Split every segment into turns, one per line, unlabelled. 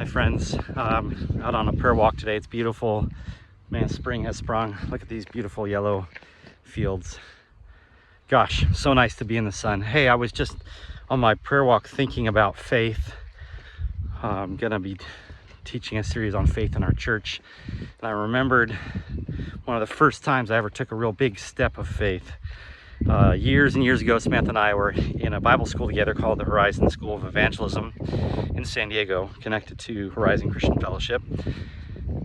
friends. Out on a prayer walk today. It's beautiful. Man, spring has sprung. Look at these beautiful yellow fields. Gosh, so nice to be in the sun. Hey, I was just on my prayer walk thinking about faith. I'm gonna be teaching a series on faith in our church. And I remembered one of the first times I ever took a real big step of faith. Years and years ago, Samantha and I were in a Bible school together called the Horizon School of Evangelism in San Diego, connected to Horizon Christian Fellowship.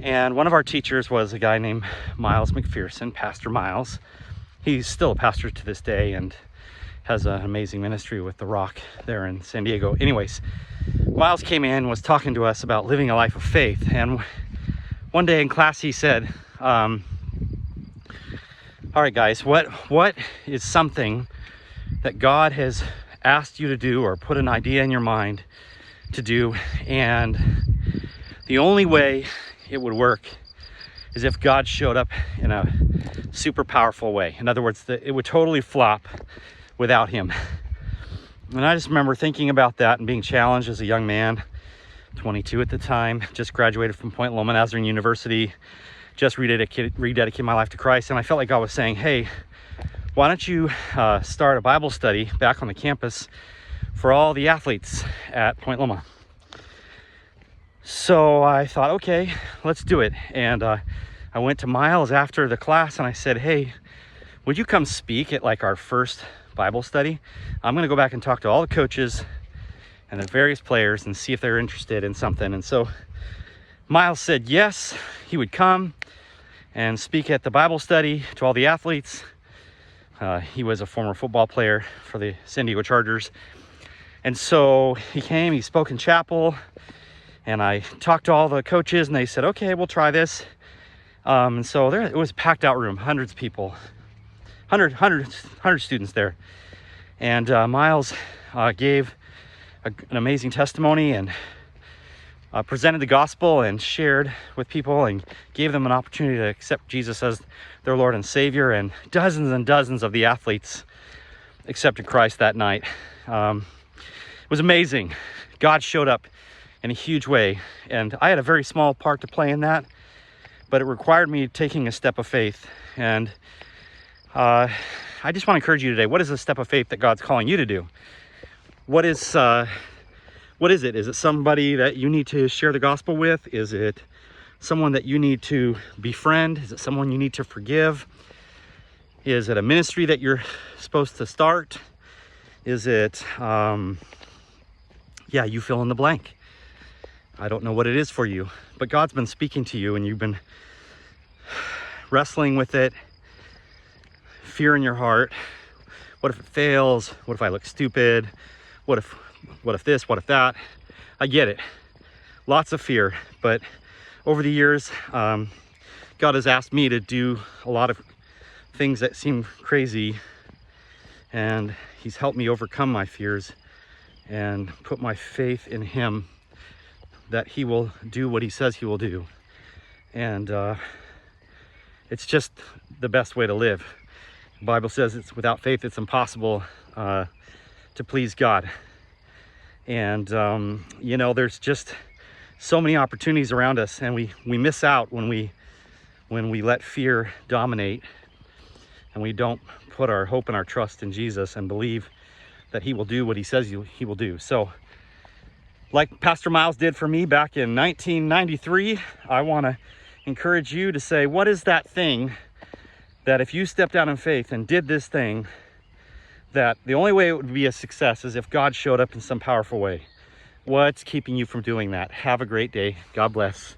And one of our teachers was a guy named Miles McPherson, Pastor Miles. He's still a pastor to this day and has an amazing ministry with The Rock there in San Diego. Anyways, Miles came in and was talking to us about living a life of faith. And one day in class he said, all right, guys, what is something that God has asked you to do or put an idea in your mind to do, and the only way it would work is if God showed up in a super powerful way. In other words, it would totally flop without him. And I just remember thinking about that and being challenged as a young man, 22 at the time, just graduated from Point Loma Nazarene University, just rededicated my life to Christ. And I felt like God was saying, hey, why don't you start a Bible study back on the campus for all the athletes at Point Loma? So I thought, okay, let's do it. And I went to Miles after the class and I said, hey, would you come speak at like our first Bible study? I'm gonna go back and talk to all the coaches and the various players and see if they're interested in something. And so Miles said yes, he would come and speak at the Bible study to all the athletes. He was a former football player for the San Diego Chargers. And so he came, he spoke in chapel, and I talked to all the coaches and they said, okay, we'll try this. And so there, it was a packed out room, hundreds of people, 100 students there. And Miles gave an amazing testimony and presented the gospel and shared with people and gave them an opportunity to accept Jesus as their Lord and Savior. And dozens of the athletes accepted Christ that night. It was amazing. God showed up in a huge way. And I had a very small part to play in that, but it required me taking a step of faith. And I just want to encourage you today. What is a step of faith that God's calling you to do? What is it? Is it somebody that you need to share the gospel with? Is it someone that you need to befriend? Is it someone you need to forgive? Is it a ministry that you're supposed to start? Is it, you fill in the blank. I don't know what it is for you, but God's been speaking to you and you've been wrestling with it. Fear in your heart. What if it fails? What if I look stupid? What if this, what if that? I get it. Lots of fear. But over the years, God has asked me to do a lot of things that seem crazy. And he's helped me overcome my fears and put my faith in him that he will do what he says he will do. And it's just the best way to live. The Bible says it's without faith, it's impossible to please God. And there's just so many opportunities around us, and we miss out when we let fear dominate and we don't put our hope and our trust in Jesus and believe that he will do what he says he will do. So like Pastor Miles did for me back in 1993, I want to encourage you to say, what is that thing that if you stepped out in faith and did this thing, that the only way it would be a success is if God showed up in some powerful way? What's keeping you from doing that? Have a great day. God bless.